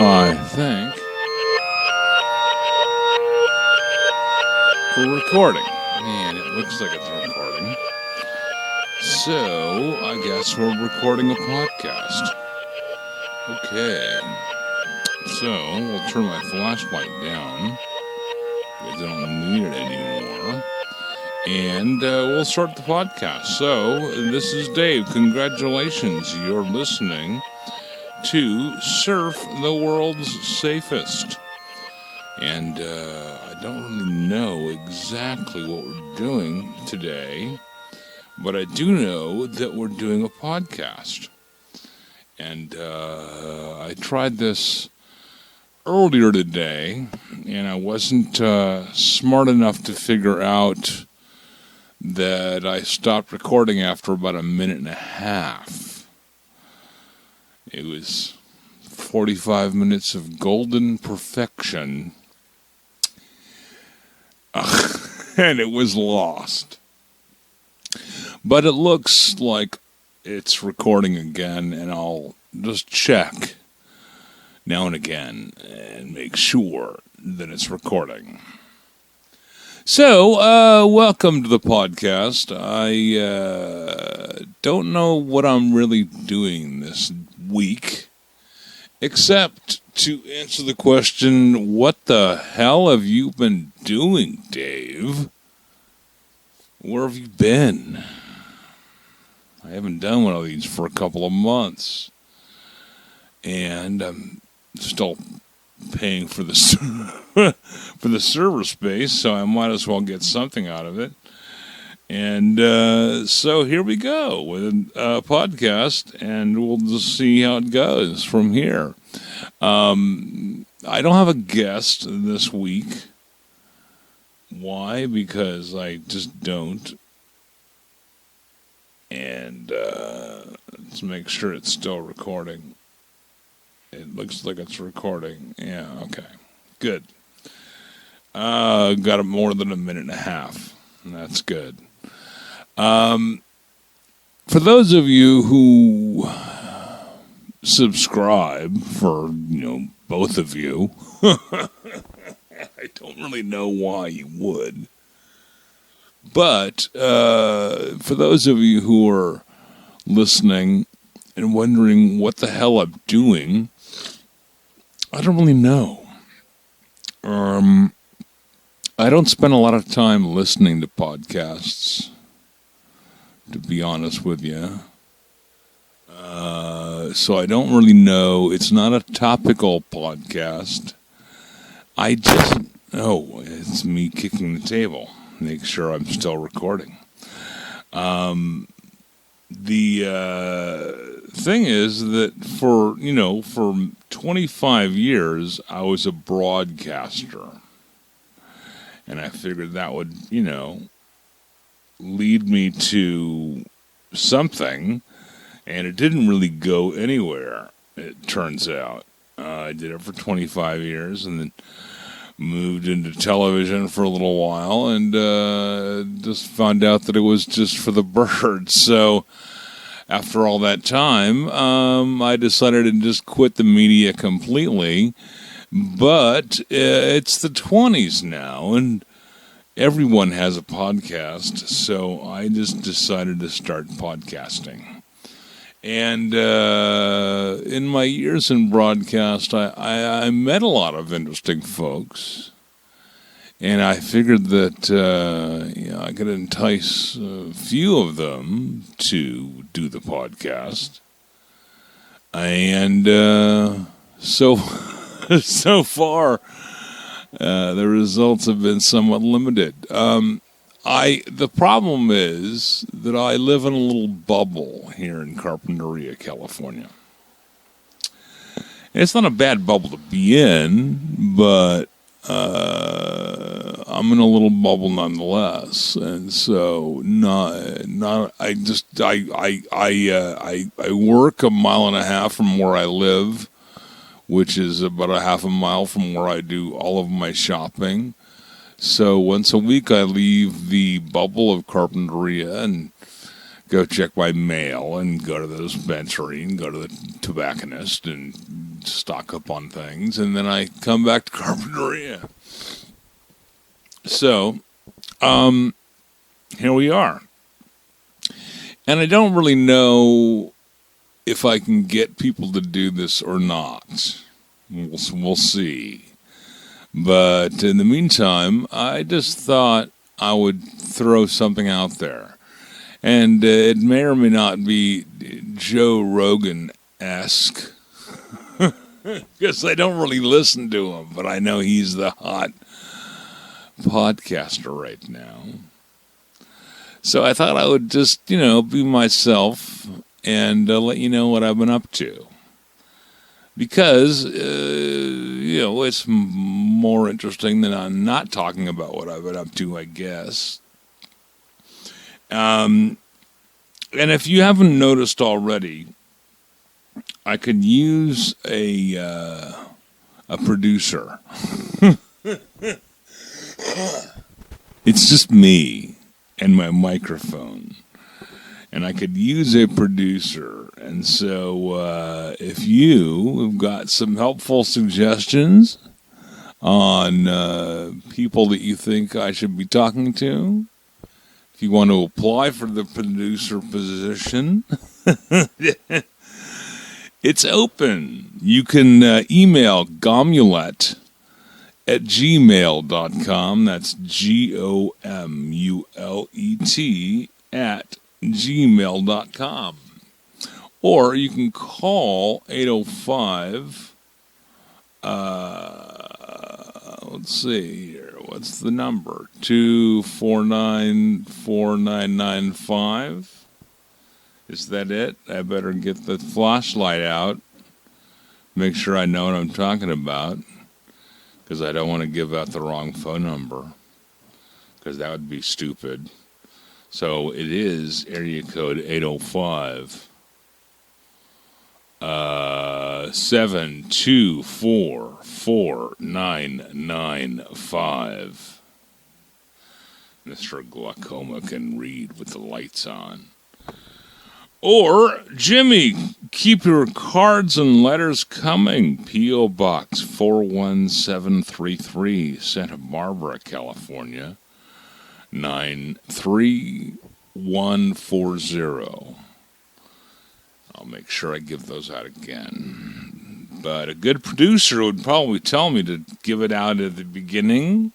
I think we're recording. Man, it looks like it's recording. So, I guess we're recording a podcast. Okay. So, we'll turn my flashlight down because I don't need it anymore. And we'll start the podcast. So, this is Dave. Congratulations. You're listening to Surf the World's Safest. And I don't really know exactly what we're doing today, but I do know that we're doing a podcast. And I tried this earlier today, and I wasn't smart enough to figure out that I stopped recording after about a minute and a half. It was 45 minutes of golden perfection, and it was lost. But it looks like it's recording again, and I'll just check now and again and make sure that it's recording. So, welcome to the podcast. I don't know what I'm really doing this week, except to answer the question, what the hell have you been doing, Dave? Where have you been? I haven't done one of these for a couple of months, and I'm still paying for the for the server space, so I might as well get something out of it. And so here we go with a podcast, and we'll just see how it goes from here. I don't have a guest this week. Why? Because I just don't. And let's make sure it's still recording. It looks like it's recording. Yeah, okay. Good. Got it more than a minute and a half. That's good. For those of you who subscribe, for, both of you, I don't really know why you would. But for those of you who are listening and wondering what the hell I'm doing, I don't really know. I don't spend a lot of time listening to podcasts, to be honest with you. So I don't really know. It's not a topical podcast. It's me kicking the table. Make sure I'm still recording. The thing is that for 25 years, I was a broadcaster. And I figured that would, lead me to something. And it didn't really go anywhere, it turns out. I did it for 25 years and then moved into television for a little while and just found out that it was just for the birds. So after all that time, I decided to just quit the media completely. But it's the 20s now, and everyone has a podcast, so I just decided to start podcasting. And in my years in broadcast, I met a lot of interesting folks, and I figured that I could entice a few of them to do the podcast. And so far, the results have been somewhat limited. The problem is that I live in a little bubble here in Carpinteria, California. And it's not a bad bubble to be in, but I'm in a little bubble nonetheless. And so I work a mile and a half from where I live, which is about a half a mile from where I do all of my shopping. So once a week I leave the bubble of Carpinteria and go check my mail and go to the dispensary and go to the tobacconist and stock up on things, and then I come back to Carpinteria. So, here we are. And I don't really know if I can get people to do this or not. We'll see. But in the meantime, I just thought I would throw something out there. And it may or may not be Joe Rogan-esque. Because I don't really listen to him, but I know he's the hot podcaster right now. So I thought I would just, be myself and let you know what I've been up to. Because, it's more interesting than I'm not talking about what I've been up to, I guess. And if you haven't noticed already, I could use a producer. It's just me and my microphone. And I could use a producer. And so if you have got some helpful suggestions on people that you think I should be talking to, if you want to apply for the producer position, it's open. You can email Gomulet at gmail.com. That's GOMULET at gmail.com. Or you can call 805, let's see here, what's the number? 249-4995. Is that it? I better get the flashlight out, make sure I know what I'm talking about, because I don't want to give out the wrong phone number, because that would be stupid. So it is area code 805 724-4995. Mr. Glaucoma can read with the lights on. Or, Jimmy, keep your cards and letters coming. P.O. Box 41733, Santa Barbara, California, 93140. I'll make sure I give those out again. But a good producer would probably tell me to give it out at the beginning.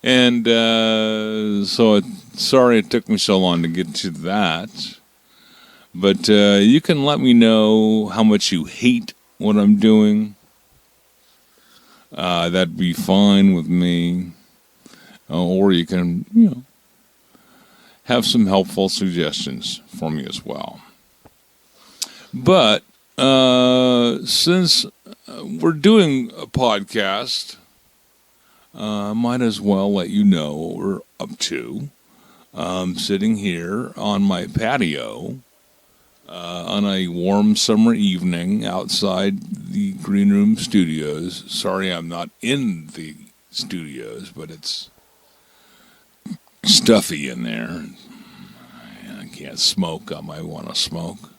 And sorry it took me so long to get to that. But you can let me know how much you hate what I'm doing. That'd be fine with me. Or you can, have some helpful suggestions for me as well. But since we're doing a podcast, I might as well let you know what we're up to. I'm sitting here on my patio on a warm summer evening outside the Green Room Studios. Sorry, I'm not in the studios, but it's stuffy in there. I can't smoke. I might want to smoke.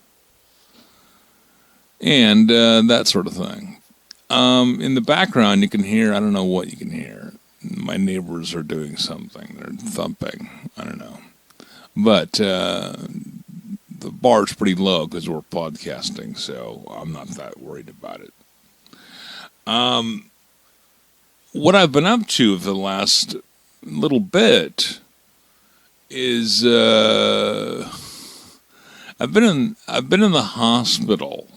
And that sort of thing. In the background, you can hear, I don't know what you can hear. My neighbors are doing something. They're thumping. I don't know. But the bar's pretty low because we're podcasting, so I'm not that worried about it. What I've been up to for the last little bit is I've been in the hospital,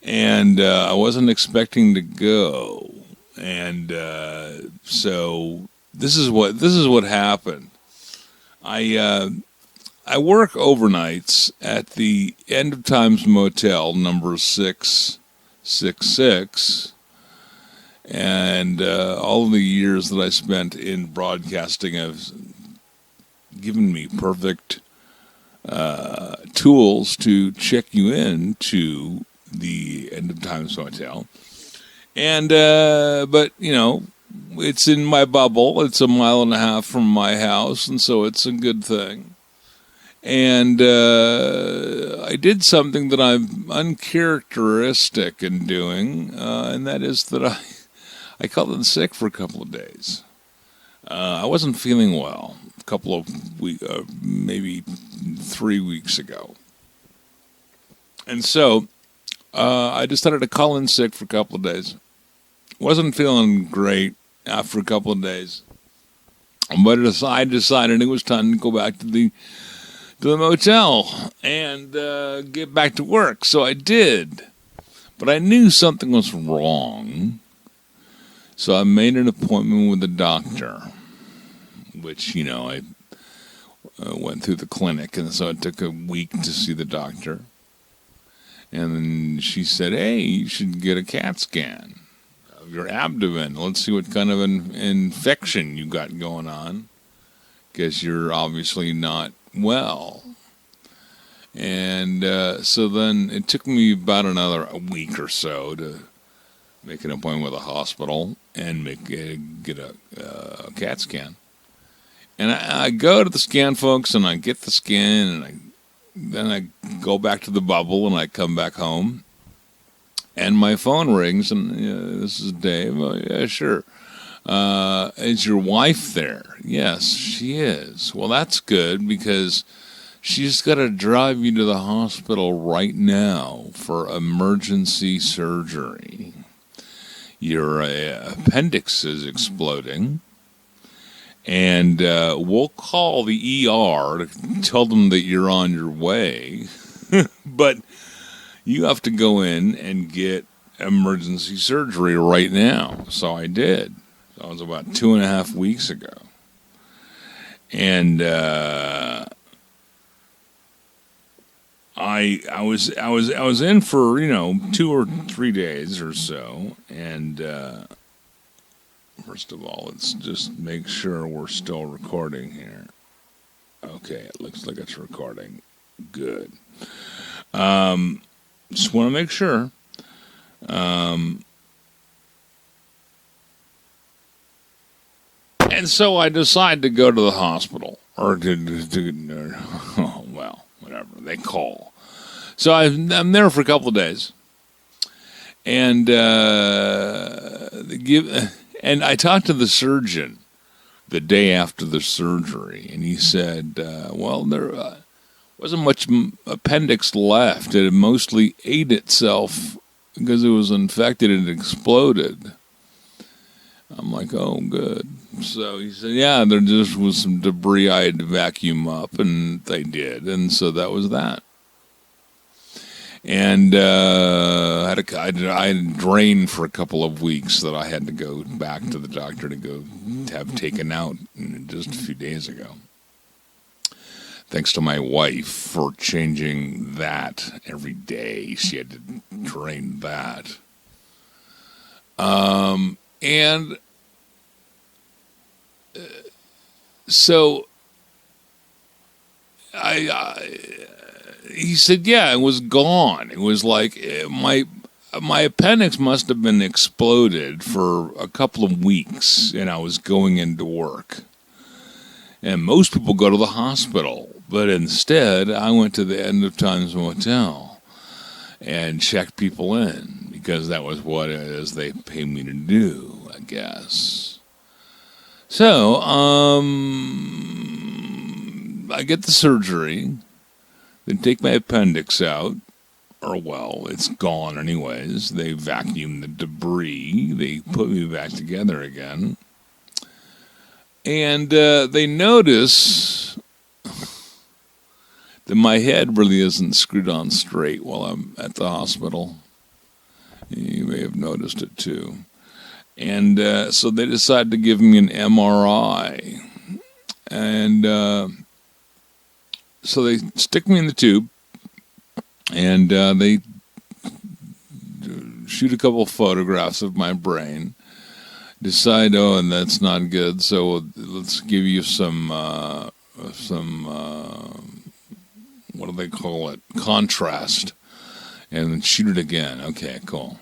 and I wasn't expecting to go, and so this is what happened. I work overnights at the End of Times Motel, number 666, and all of the years that I spent in broadcasting have given me perfect tools to check you in to the End of Times Motel. And, but, it's in my bubble. It's a mile and a half from my house, and so it's a good thing. And I I did something that I'm uncharacteristic in doing, and that is that I called in sick for a couple of days. I wasn't feeling well a couple of weeks, maybe 3 weeks ago. And so I decided to call in sick for a couple of days. Wasn't feeling great after a couple of days. But I decided it was time to go back to the motel and get back to work. So I did. But I knew something was wrong. So I made an appointment with the doctor, which, I went through the clinic, and so it took a week to see the doctor. And then she said, hey, you should get a CAT scan of your abdomen. Let's see what kind of an infection you got going on, because you're obviously not well. And so then it took me about a week or so to make an appointment with a hospital and get a CAT scan. And I go to the scan, folks, and I get the scan, and then I go back to the bubble, and I come back home, and my phone rings, and this is Dave. Oh, yeah, sure. Is your wife there? Yes, she is. Well, that's good, because she's got to drive you to the hospital right now for emergency surgery. Your appendix is exploding, and we'll call the ER to tell them that you're on your way, but you have to go in and get emergency surgery right now. So I did. That was about 2.5 weeks ago. And I was in for 2 or 3 days or so, and first of all, let's just make sure we're still recording here. Okay, it looks like it's recording. Good. Just want to make sure. And so I decide to go to the hospital, or well, whatever they call. So I'm there for a couple of days, and and I talked to the surgeon the day after the surgery, and he said, well, there wasn't much appendix left. It had mostly ate itself because it was infected and exploded. I'm like, oh, good. So he said, yeah, there just was some debris I had to vacuum up, and they did. And so that was that. And I had drained for a couple of weeks that I had to go back to the doctor to have taken out just a few days ago. Thanks to my wife for changing that every day. She had to drain that. And so he said, yeah, it was gone. It was like my appendix must have been exploded for a couple of weeks, and I was going into work. And most people go to the hospital, but instead I went to the End of Times Motel and checked people in, because that was what it is they paid me to do, I guess. So, I get the surgery, they take my appendix out, or well, it's gone anyways. They vacuum the debris, they put me back together again. And they notice that my head really isn't screwed on straight while I'm at the hospital. You may have noticed it too. And so they decided to give me an MRI. And so they stick me in the tube, and they shoot a couple of photographs of my brain. Decide, and that's not good, so let's give you some what do they call it? Contrast. And then shoot it again. Okay, cool.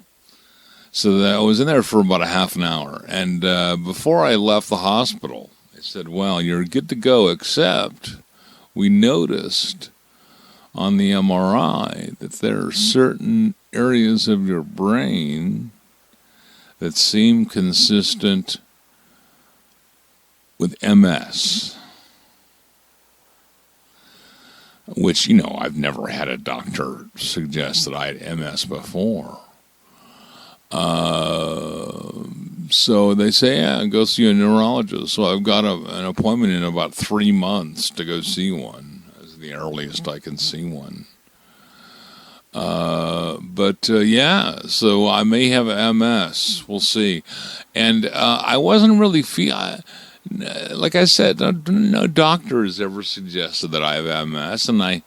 So I was in there for about a half an hour. And before I left the hospital, they said, well, you're good to go, except we noticed on the MRI that there are certain areas of your brain that seem consistent with MS. Which, I've never had a doctor suggest that I had MS before. So they say, go see a neurologist. So I've got an appointment in about 3 months to go see one. That's the earliest I can see one. So I may have MS. We'll see. And I wasn't really like I said, no doctor has ever suggested that I have MS, and I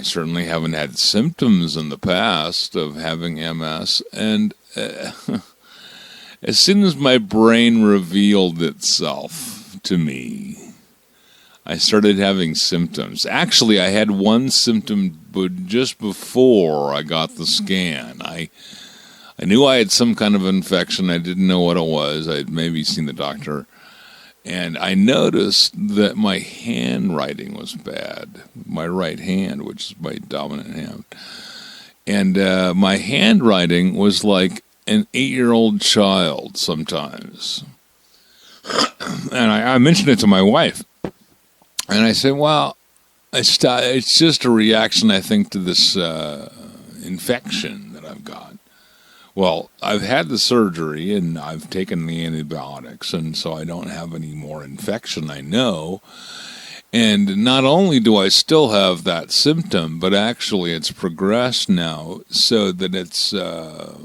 certainly haven't had symptoms in the past of having MS. And as soon as my brain revealed itself to me, I started having symptoms. Actually, I had one symptom just before I got the scan. I knew I had some kind of infection. I didn't know what it was. I'd maybe seen the doctor. And I noticed that my handwriting was bad. My right hand, which is my dominant hand. And my handwriting was like an 8-year-old child sometimes. And I mentioned it to my wife. And I said, well, it's just a reaction, I think, to this infection that I've got. Well, I've had the surgery, and I've taken the antibiotics, and so I don't have any more infection, I know. And not only do I still have that symptom, but actually it's progressed now so that it's a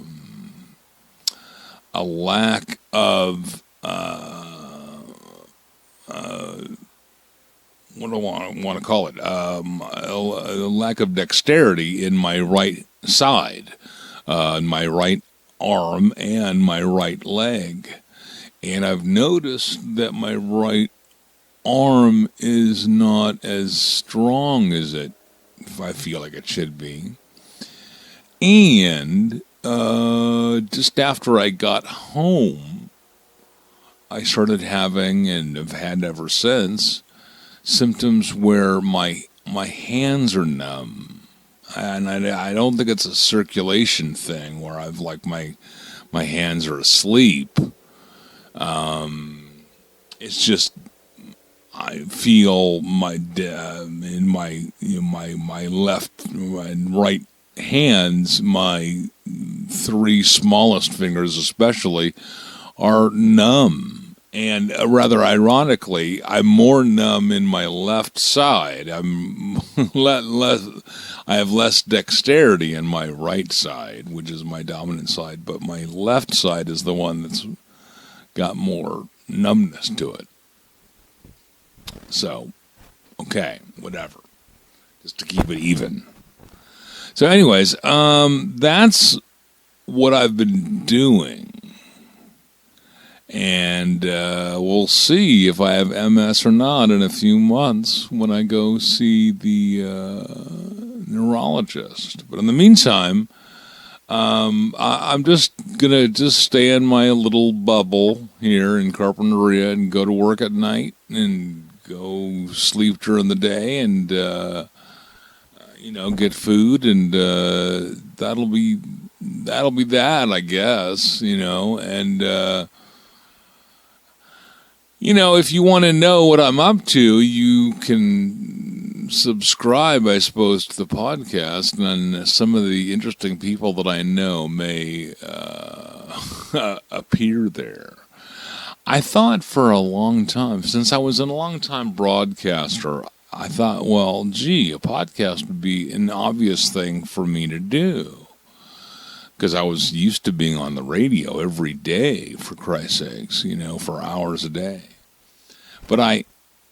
lack of, what do I want to call it? A lack of dexterity in my right side. My right arm and my right leg. And I've noticed that my right arm is not as strong as I feel like it should be. And just after I got home, I started having, and have had ever since, symptoms where my hands are numb. And I don't think it's a circulation thing where I've like my hands are asleep. It's just I feel in my left and right hands, my 3 smallest fingers especially, are numb. And rather ironically, I'm more numb in my left side. I have less dexterity in my right side, which is my dominant side, but my left side is the one that's got more numbness to it. So, okay, whatever. Just to keep it even. So anyways, that's what I've been doing. And we'll see if I have MS or not in a few months when I go see the neurologist. But in the meantime, I'm just going to stay in my little bubble here in Carpinteria and go to work at night and go sleep during the day and, get food. And that'll be that, I guess, and... if you want to know what I'm up to, you can subscribe, I suppose, to the podcast, and some of the interesting people that I know may appear there. I thought for a long time, since I was a long-time broadcaster, I thought, well, gee, a podcast would be an obvious thing for me to do. Because I was used to being on the radio every day, for Christ's sakes, for hours a day. But I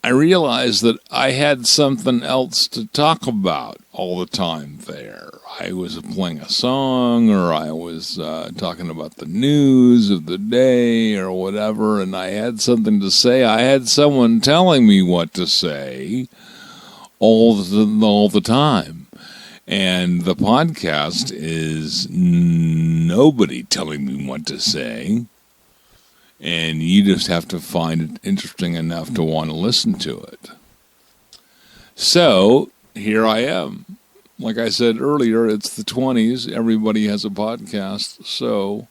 realized that I had something else to talk about all the time there. I was playing a song, or I was talking about the news of the day, or whatever, and I had something to say. I had someone telling me what to say all the time. And the podcast is nobody telling me what to say. And you just have to find it interesting enough to want to listen to it. So, here I am. like I said earlier, it's the 20s. Everybody has a podcast, so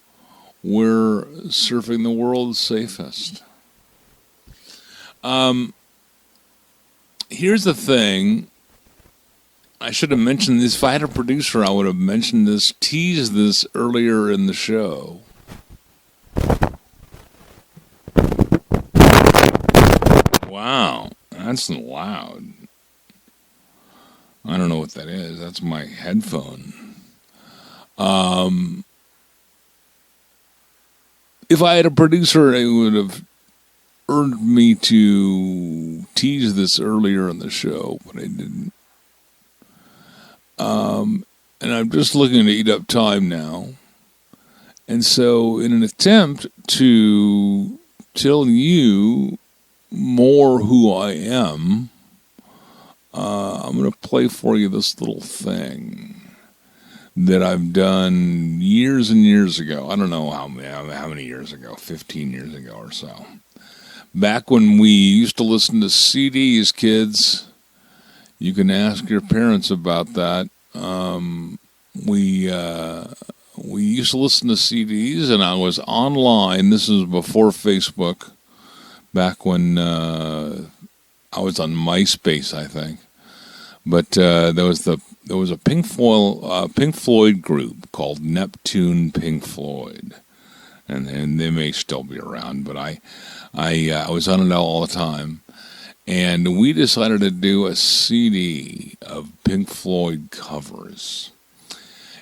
we're surfing the world's safest. Here's the thing. I should have mentioned this. If I had a producer, I would have mentioned this, teased this earlier in the show. Wow, that's loud. I don't know what that is. That's my headphone. If I had a producer, it would have urged me to tease this earlier in the show, but I didn't. And I'm just looking to eat up time now. And so, in an attempt to tell you more who I am, I'm going to play for you this little thing that I've done years and years ago. I don't know how many years ago, 15 years ago or so. Back when we used to listen to CDs, kids. You can ask your parents about that. We used to listen to CDs, and I was online. This is before Facebook, back when I was on MySpace, I think. But there was a Pink Floyd group called Neptune Pink Floyd, and they may still be around. But I was on it all the time. And we decided to do a CD of Pink Floyd covers.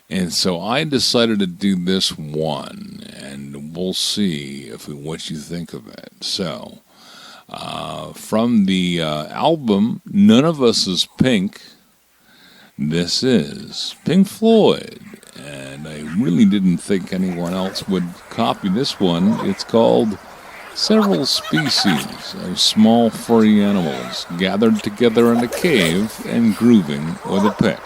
And so I decided to do this one, and we'll see what you think of it. So, from the album None of Us is Pink, this is Pink Floyd. And I really didn't think anyone else would copy this one. It's called Several Species of Small Furry Animals Gathered Together in a Cave and Grooving with a Pick.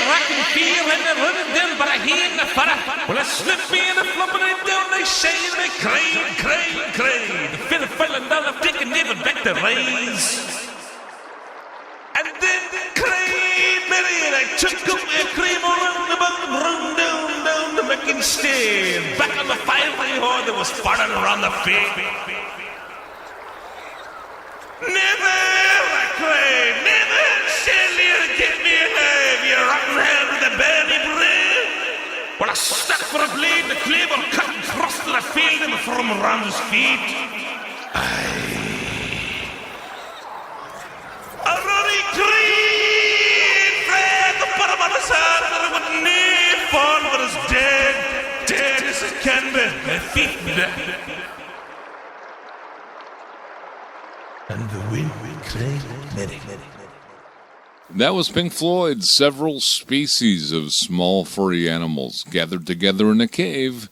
rocking fear and they're running down, but I hear the fire. Well, I slip me and I flop it down, they say and they cry. The feather falling down, I'm taking David back to rise. And then cried Mary and I took up a cream around the bottom, run down the making stair. Back on the fiery horn that was farting around the feet. Never, I cried, never shall you get me alive, you rotten hand with a burning breath. Well, I stuck for a blade, the cleaver cut and thrust and I failed him from around his feet. A running creed, Fred, the bottom of his heart, that I would never fall, but is dead as it can be, my feet dead. And the wind cried Mary. That was Pink Floyd's Several Species of Small Furry Animals Gathered Together in a Cave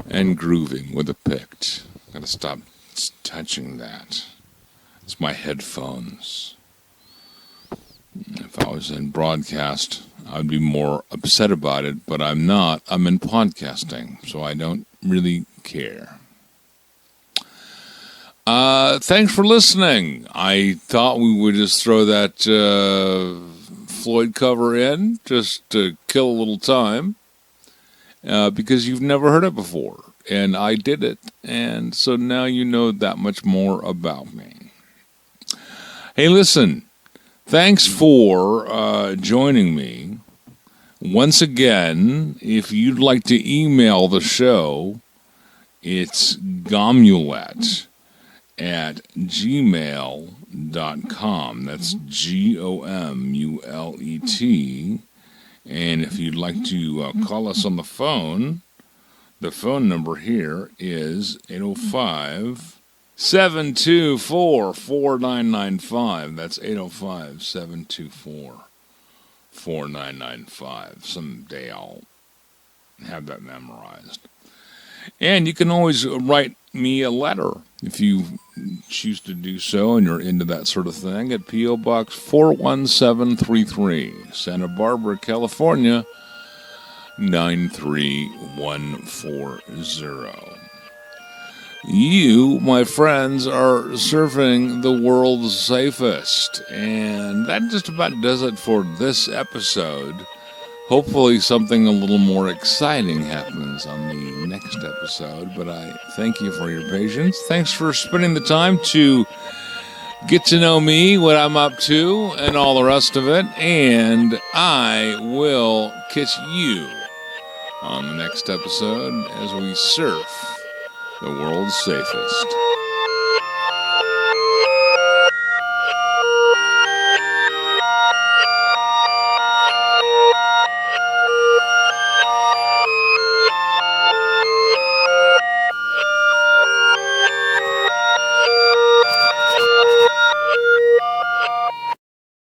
and Grooving with a Pict. Gotta stop touching that. It's my headphones. If I was in broadcast, I'd be more upset about it, but I'm not. I'm in podcasting, so I don't really care. Thanks for listening. I thought we would just throw that Floyd cover in just to kill a little time because you've never heard it before, and I did it, and so now you know that much more about me. Hey, listen, thanks for joining me. Once again, if you'd like to email the show, it's gomulet at gmail.com. That's GOMULET. And if you'd like to call us on the phone number here is 805-724-4995. That's 805-724-4995. Someday I'll have that memorized. And you can always write me a letter if you choose to do so and you're into that sort of thing at P.O. Box 41733, Santa Barbara, California, 93140. You, my friends, are serving the world's safest. And that just about does it for this episode. Hopefully something a little more exciting happens on the next episode, but I thank you for your patience. Thanks for spending the time to get to know me, what I'm up to, and all the rest of it, and I will catch you on the next episode as we surf the world's safest.